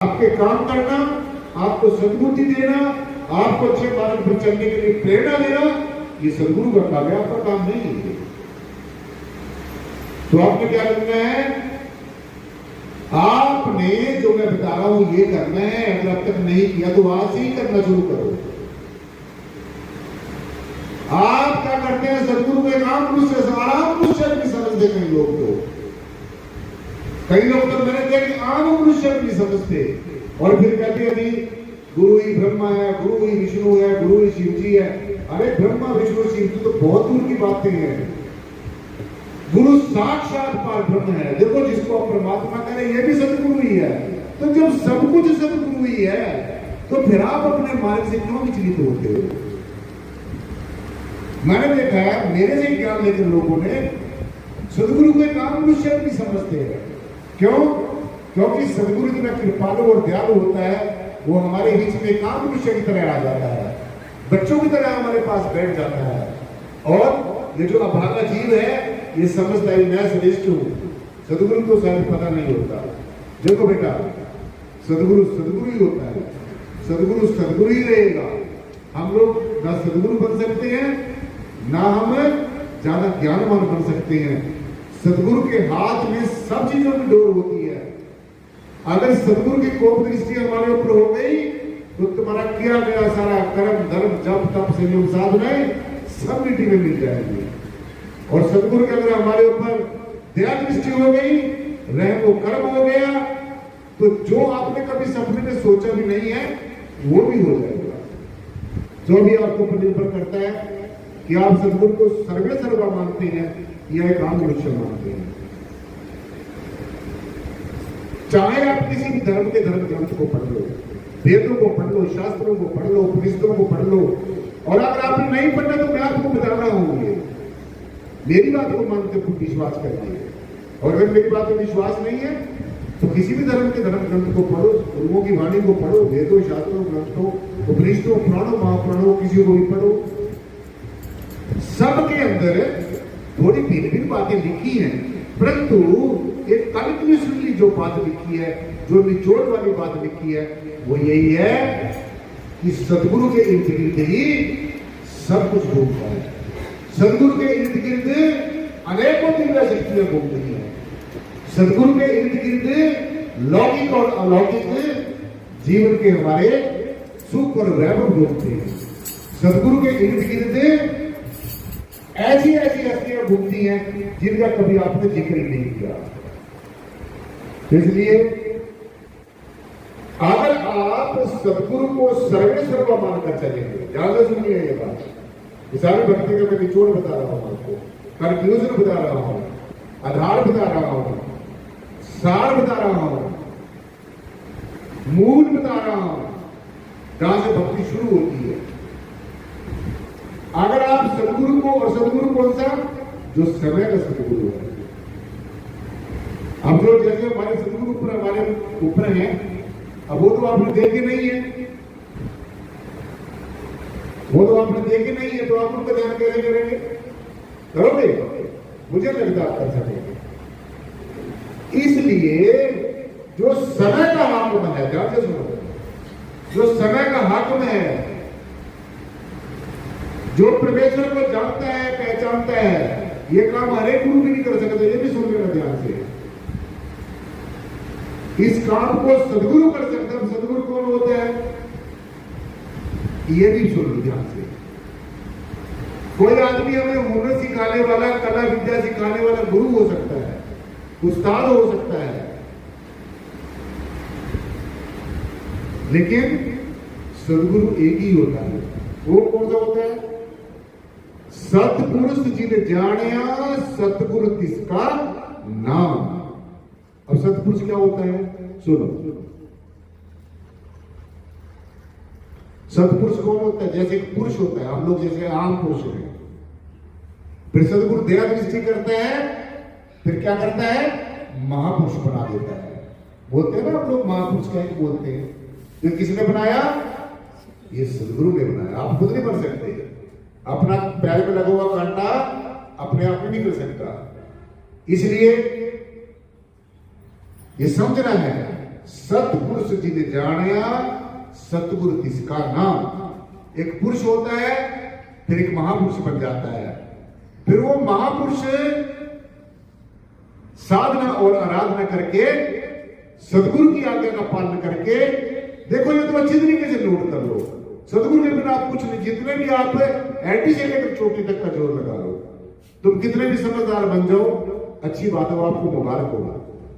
आपके काम करना, आपको सद्बुद्धि देना, आपको अच्छे मार्ग पर चलने के लिए प्रेरणा देना, ये सदगुरु का काम है, आपका काम नहीं है। तो आपने क्या करना है? आपने जो मैं बता रहा हूं ये करना है। अगर अब तक नहीं किया तो आज से ही करना शुरू करो। आप क्या करते हैं? सदगुरु को एक आम मनुष्य भी समझते कई लोग। तो कई लोग तो मैंने देखा कि आम मनुष्य भी नहीं समझते और फिर कहते हैं जी गुरु ही ब्रह्मा है, गुरु ही विष्णु है, गुरु ही शिव जी है। अरे ब्रह्मा विष्णु शिव जी तो बहुत दूर की बातें हैं। गुरु साक्षात पार ब्रह्म है। देखो, जिसको आप परमात्मा कह रहे हैं ये भी सदगुरु ही है। तो जब सब कुछ सदगुरु ही है तो फिर आप अपने मार्ग से क्यों विचलित होते हो? मैंने देखा है, मेरे से ज्ञान लेकर लोगों ने सदगुरु को एक आम मनुष्य भी समझते हैं। क्यों? क्योंकि सदगुरु इतना कृपालु और दयालु होता है, वो हमारे बीच में एक आम मनुष्य की तरह आ जाता है, बच्चों की तरह हमारे पास बैठ जाता है। और ये जो अभागा जीव है ये समझता है मैं श्रेष्ठ हूं। सदगुरु को शायद पता नहीं होता। देखो बेटा, सदगुरु सदगुरु ही होता है, सदगुरु सदगुरु ही रहेगा। हम लोग ना सदगुरु बन सकते हैं ना हम ज्यादा ज्ञानवान बन सकते हैं। सदगुरु के हाथ में सब चीजों की डोर होती है। अगर सदगुरु की कोप दृष्टि हमारे ऊपर हो गई तो तुम्हारा किया गया सारा कर्म धर्म जप तप संयम साधनाएं सब मिट्टी में मिल जाएंगी। और सदगुरु के अगर हमारे ऊपर दया दृष्टि हो गई, रहम व कर्म हो गया, तो जो आपने कभी सपने में सोचा भी नहीं है वो भी हो जाएगा। जो भी आपको ऊपर निर्भर करता है कि आप सदगुरु को सर्वे सर्वा मानते हैं या एक आम मनुष्य मानते हैं। चाहे आप किसी भी धर्म के धर्म ग्रंथ को पढ़ लो, वेदों को पढ़ लो, शास्त्रों को पढ़ लो, उपनिषदों को पढ़ लो, और अगर आपने नहीं पढ़ना तो मैं आपको बता रहा हूं, ये मेरी बात को मानते हुए विश्वास करिए। और अगर मेरी बात में विश्वास नहीं है तो किसी भी धर्म के धर्म ग्रंथ को पढ़ो, गुरुओं की वाणी को पढ़ो, वेदों शास्त्रों ग्रंथों उपनिषदों पुराणों महापुराणों किसी को भी पढ़ो। सबके अंदर थोड़ी भिन्न भिन्न बातें लिखी हैं, परंतु एक कंटिन्यूसली जो बात लिखी है, जो निचोड़ वाली बात लिखी है, वो यही है कि सदगुरु के इर्द गिर्द ही सब कुछ घूमता है। सदगुरु के इर्द गिर्द अनेकों दिव्य शक्तियां घूमती हैं। सदगुरु के इर्द गिर्द लौकिक और अलौकिक जीवन के हमारे सुख और वैभव घूमते हैं। सदगुरु के इर्द गिर्द ऐसी ऐसी हस्तियां घूमती हैं जिनका कभी आपने जिक्र ही नहीं किया। इसलिए अगर आप सदगुरु को सर्वे सर्वा मानकर चलेंगे, ध्यान से सुनिए ये बात, सारी भक्ति का मैं निचोड़ बता रहा हूं आपको, कंक्लूजन बता रहा हूं, आधार बता रहा हूं, सार बता रहा हूं, मूल बता रहा हूं, जहां से भक्ति शुरू होती है। अगर आप सदगुरु को, और सदगुरु कौन सा? जो समय का सदगुरु है। अब जो जैसे हमारे सदगुरु ऊपर हमारे ऊपर है, अब वो तो आपने देखे नहीं है, वो तो आपने देखे नहीं है, तो आप उनका ध्यान कैसे करेंगे? करोगे? मुझे लगता आप कर सकेंगे। इसलिए जो समय का हाकिम है, ध्यान से सुनो, जो समय का हाकिम है, जो परमेश्वर को जानता है पहचानता है, ये काम हर एक गुरु भी नहीं कर सकता। ये भी सुन लेना ध्यान से। इस काम को सदगुरु कर सकता है। सदगुरु कौन होता है ये भी सुन लो ध्यान से। कोई आदमी हमें हुनर सिखाने वाला, कला विद्या सिखाने वाला गुरु हो सकता है, उस्ताद हो सकता है, लेकिन सदगुरु एक ही होता है। वो कौन सा होता है? सतपुरुष जिन जानिया सतगुरु तिसका नाम। अब सतपुरुष क्या होता है? सुनो, सतपुरुष कौन होता है? जैसे एक पुरुष होता है, हम लोग जैसे आम पुरुष हैं, फिर सतगुरु दया दृष्टि करता है, फिर क्या करता है? महापुरुष बना देता है। बोलते हैं ना हम लोग महापुरुष कह के बोलते हैं। फिर किसने बनाया? ये सदगुरु ने बनाया। आप खुद नहीं बन सकते। अपना पैर में लगा हुआ कांटा अपने आप में नहीं कर सकता। इसलिए ये समझना है, सतपुरुष जिन जानिया सतगुरु तिसका नाम। एक पुरुष होता है, फिर एक महापुरुष बन जाता है। फिर वो महापुरुष साधना और आराधना करके सदगुरु की आज्ञा का पालन करके, देखो ये तो अच्छी तरीके से नोट कर लो, सदगुरु के बिना आप कुछ नहीं। जितने भी आप एंटी से लेकर चोटी तक का जोर लगा लो, तुम कितने भी समझदार बन जाओ, अच्छी बात है, वो आपको मुबारक होगा।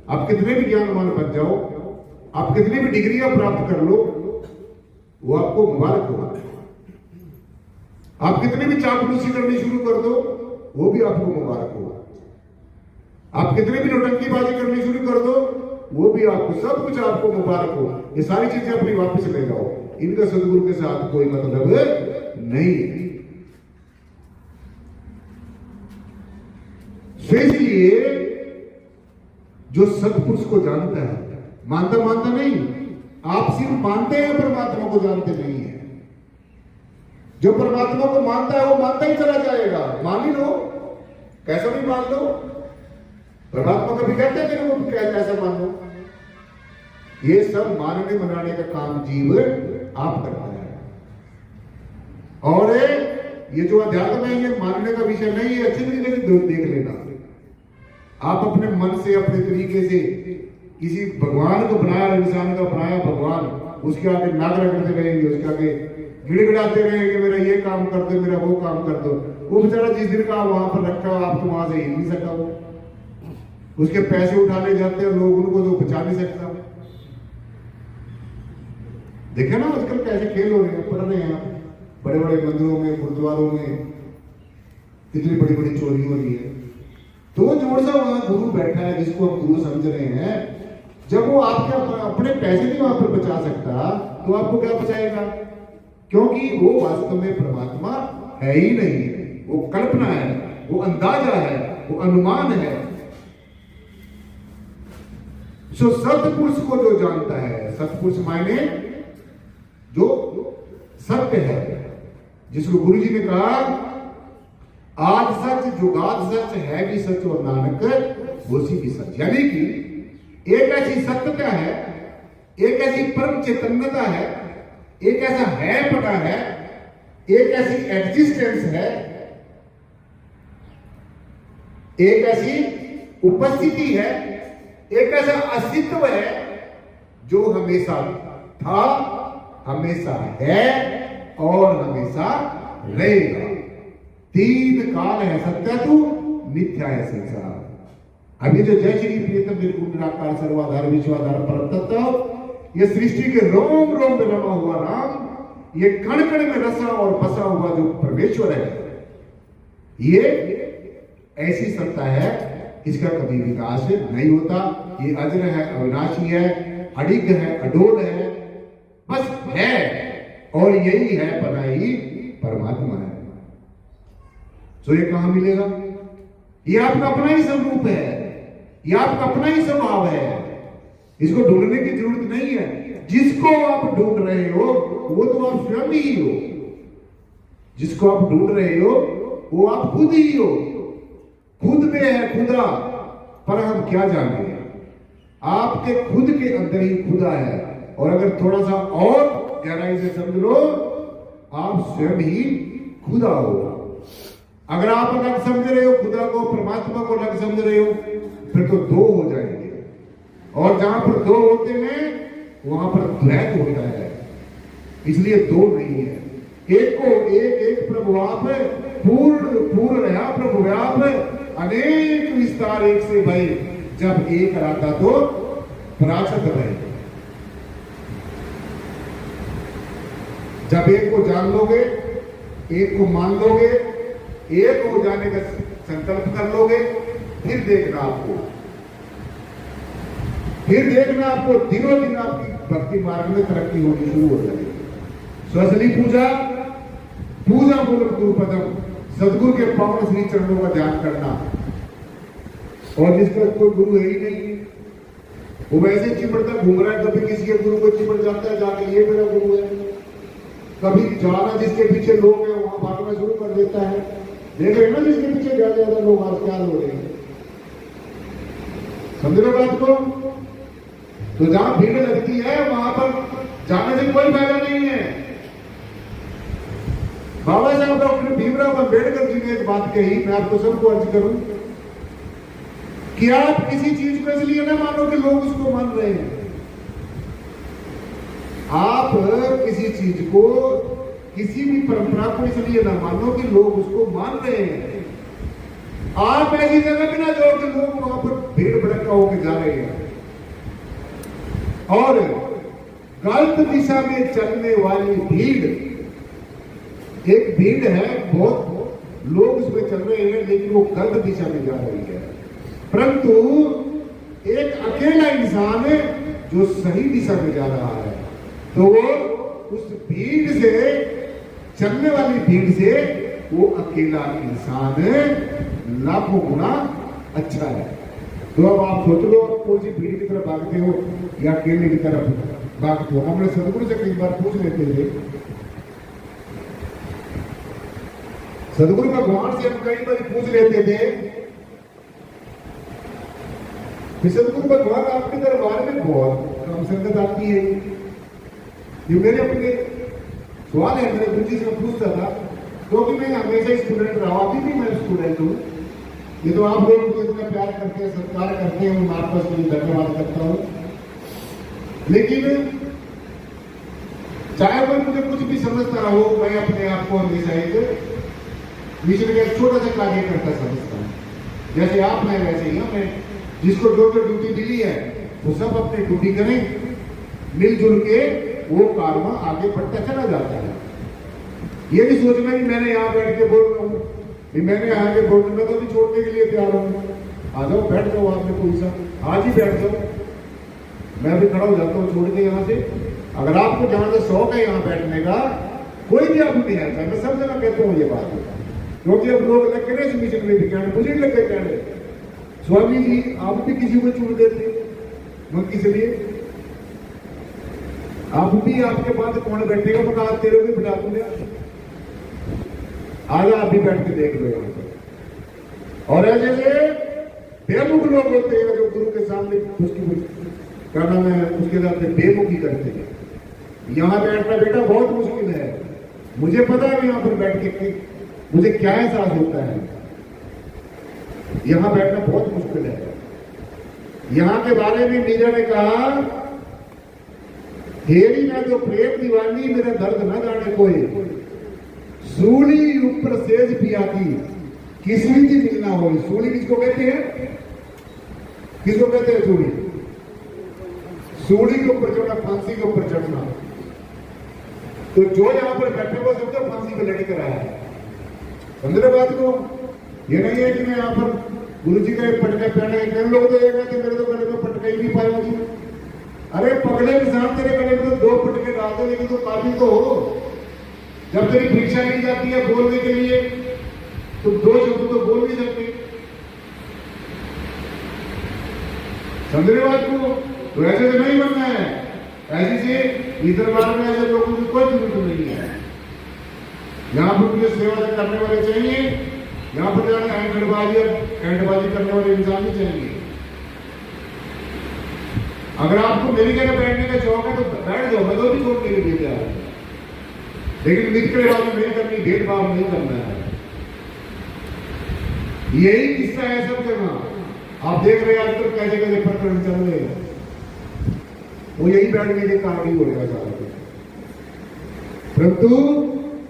आप कितने भी ज्ञानवान बन जाओ, आप कितनी भी डिग्रियां प्राप्त कर लो, वो आपको मुबारक होगा। आप कितनी भी चापलूसी करनी शुरू कर दो, वो भी आपको मुबारक होगा। आप कितने भी नौटंकीबाजी करनी शुरू कर दो, वो भी आपको, सब कुछ आपको मुबारक हो। ये सारी चीजें अपनी वापस ले जाओ, इनका सदगुरु के साथ कोई मतलब नहीं है। इसलिए जो सतपुरुष को जानता है, मानता नहीं, आप सिर्फ मानते हैं, परमात्मा को जानते नहीं है। जो परमात्मा को मानता है वो मानता ही चला जाएगा। मान ही लो, कैसा भी मान लो, परमात्मा कभी कहते हैं तेरे को कैसा मान लो। ये सब मानने मनाने का काम जीव आप करता है। और ये जो अध्यात्म है, ये मानने का विषय नहीं है, अच्छी तरीके से देख लेना। आप अपने मन से, अपने तरीके से किसी भगवान को बनाया, इंसान का बनाया भगवान, उसके आगे नागरा करते रहेंगे, उसके आगे गिड़गिड़ाते रहेंगे, मेरा ये काम कर दो, मेरा वो काम कर दो। वो बेचारा जिस दिन का वहां पर रखा, आप तो वहां से हिल नहीं सका। वो उसके पैसे उठाने जाते हैं लोग, उनको तो बचा नहीं सकता। देखे ना आजकल कैसे खेल हो रहे हैं, पढ़ रहे हैं बड़े बड़े मंदिरों में, गुरुद्वारों में कितनी बड़ी बड़ी चोरी हो रही है। तो जोड़ सा वहां गुरु बैठा है, जिसको हम गुरु समझ रहे हैं, जब वो आपके अपने पैसे नहीं वहां पर बचा सकता, तो आपको क्या बचाएगा? क्योंकि वो वास्तव में परमात्मा है ही नहीं, वो कल्पना है, वो अंदाजा है, वो अनुमान है। सो सतपुरुष को जो जानता है, सतपुरुष मायने जो सत्य है, जिसको गुरु जी ने कहा आज सच जुगाद सच है भी सच और नानक उसी भी सच। यानी कि एक ऐसी सत्यता है, एक ऐसी परम चैतन्यता है, एक ऐसा है पता है, एक ऐसी एग्जिस्टेंस है, एक ऐसी उपस्थिति है, एक ऐसा अस्तित्व है जो हमेशा था, हमेशा है और हमेशा रहेगा। तीन काल है सत्य तू, मिथ्या है संसार। अभी जो जय श्री प्रियतम निर्गुण निराकार सर्वाधार विश्वाधार परम तत्व, ये सृष्टि के रोम रोम में रमा हुआ राम, ये कण कण में रसा और बसा हुआ जो परमेश्वर है, ये ऐसी सत्ता है, इसका कभी विकास नहीं होता। ये अजर है, अविनाशी है, अडिग है, अडोल है, बस है, और यही है पता ही परमात्मा है। तो ये कहां मिलेगा? ये आपका अपना ही स्वरूप है, ये आपका अपना ही स्वभाव है, इसको ढूंढने की जरूरत नहीं है। जिसको आप ढूंढ रहे हो वो तो आप स्वयं ही हो, जिसको आप ढूंढ रहे हो वो आप खुद ही हो। खुद में है खुदा, पर हम क्या जाने, आपके खुद के अंदर ही खुदा है। और अगर थोड़ा सा और गहराई से समझ लो, आप स्वयं ही खुदा हो। अगर आप अलग समझ रहे हो खुदा को, परमात्मा को अलग समझ रहे हो, फिर तो दो हो जाएंगे, और जहां पर दो होते हैं वहां पर द्वैत होता है। इसलिए दो नहीं है, एक को एक, एक प्रभु आप, पूर्ण पूर्ण रहा प्रभु व्याप, अनेक विस्तार एक से भय, जब एक रहता तो पराशत रहे। जब एक को जान लोगे, एक को मान लोगे, एक हो जाने का संकल्प कर लोगे, फिर देखना आपको, दिनों दिन आपकी भक्ति मार्ग में तरक्की होनी शुरू हो जाएगी। स्वसली पूजा, पूजा पूर्वक गुरुपदम, सदगुरु के पावन श्री चरणों का ध्यान करना। और जिसका कोई गुरु है ही नहीं, वो वैसे चिपड़ता घूम रहा है, कभी किसी के गुरु को चिपड़ जाता है जाके ये मेरा गुरु है, कभी जाना जिसके पीछे लोग हैं वहां भागना शुरू कर देता है। देख रहे हैं ना जिसके पीछे ज्यादा लोग आज क्या हो रहे हैं, समझ रहे बात को? तो जहां भीड़ लगती है वहां पर जाने से कोई फायदा नहीं है। बाबा साहब डॉक्टर भीमराव अम्बेडकर जी ने एक बात कही, मैं आपको सबको अर्ज करूं कि आप किसी चीज को इसलिए ना मानो कि लोग उसको मान रहे हैं। आप किसी चीज को, किसी भी परंपरा को इसलिए ना मानो कि लोग उसको मान रहे हैं। आप ऐसी जगह भी ना जाओ कि लोग वहां पर भीड़ भड़का होकर जा रहे हैं और गलत दिशा में चलने वाली भीड़, एक भीड़ है, बहुत लोग उसमें चल रहे हैं लेकिन वो गलत दिशा में जा रही है, परंतु एक अकेला इंसान जो सही दिशा में जा रहा है, तो वो उस भीड़ से, चलने वाली भीड़ से वो अकेला इंसान लाखों गुना अच्छा है। तो अब आप सोच लो, कौन सी भीड़ की तरफ भागते हो या अकेले की तरफ भागते हो। हमने सदगुरु से कई बार पूछ लेते थे, सदगुरु भगवान से हम कई बार पूछ लेते थे कि सदगुरु भगवान आपके दरबार में बहुत कम संगत आती है। ये मेरे अपने सवाल है, मेरे गुरु जी से पूछता था, क्योंकि मैं हमेशा स्टूडेंट रहा, अभी भी मैं स्टूडेंट हूँ। ये तो आप लोग मुझे इतना प्यार करते हैं, सत्कार करते हैं, मैं आपका इसके लिए धन्यवाद करता हूँ। लेकिन चाहे कोई मुझे कुछ भी समझता रहो, मैं अपने आप को हमेशा एक मिशन का छोटा सा कार्य करता समझता हूँ। जैसे आप हैं वैसे ही मैं, जिसको जो जो ड्यूटी मिली है वो सब अपनी ड्यूटी करें, मिलजुल के वो कार्य आगे बढ़ता चला जाता है। ये भी सोचना कि मैंने यहाँ बैठ के बोल रहा हूँ, मैंने आगे बोलने में तो भी छोड़ने के लिए तैयार हूँ। आ जाओ, बैठ जाओ, आपने कोई सा आज ही बैठ जाओ, मैं भी खड़ा हो जाता हूँ छोड़ के यहाँ से। अगर आपको जहां से शौक है यहाँ बैठने का, कोई भी आप नहीं आता, मैं सब जगह कहता हूँ ये बात, क्योंकि अब लोग लग के ना मिशन में भी कहने, मुझे नहीं लगे कहने, स्वामी जी आप भी किसी को चुन देते मन किस लिए, आप भी, आपके पास कौन बैठेगा, बता तेरे भी बिठा दूंगा, आज आप भी बैठ के देख लो यहाँ पर। और ऐसे बेमुख लोग होते हैं जो गुरु के सामने उसकी करना में उसके साथ बेमुखी करते हैं। यहाँ बैठना बेटा बहुत मुश्किल है, मुझे पता है यहाँ पर बैठ के मुझे क्या एहसास होता है। यहाँ बैठना बहुत मुश्किल है। यहाँ के बारे में मीरा ने कहा, हेरी ना जो प्रेम दीवानी मेरा दर्द न जाने कोई, सूली ऊपर सेज पिया की किसमी की मिलना हो। सूली किसको कहते हैं, किसको कहते हैं सूली? सूली के ऊपर चढ़ना, फांसी के ऊपर चढ़ना। तो जो यहाँ पर बैठे हुए समझो फांसी पे लटक रहा है। समझ रहे बात को? ये नहीं है कि मैं यहाँ पर गुरु जी का पटका पहने, कई लोग तो ये कहते मेरे तो गले में पटका ही नहीं पाया जी। अरे पगले इंसान, तेरे गले में तो 2 पटके डालते, लेकिन तो काफी तो हो। जब तेरी परीक्षा ली जाती है बोलने के लिए, तो 2 शब्द तो बोल नहीं सकते। समझ रहे बात को? तो ऐसे तो नहीं बनना है। ऐसे से इधर बार में ऐसे लोगों की कोई जरूरत नहीं है। यहाँ पर मुझे सेवा करने वाले चाहिए, यहाँ पर जाना एंडबाजी करने वाले इंसान भी चाहिए। अगर आपको मेरी जगह बैठने का शौक है तो बैठ जाओ, मैं तो भी छोड़ने के लिए तैयार हूं, लेकिन मित्रबाजी नहीं करनी, भेदभाव नहीं करना है। यही किस्सा है सब जगह। आप देख रहे हैं आजकल कैसे कैसे प्रकरण चल रहे हैं, वो यही बैठने के कारण ही हो रहा है। परंतु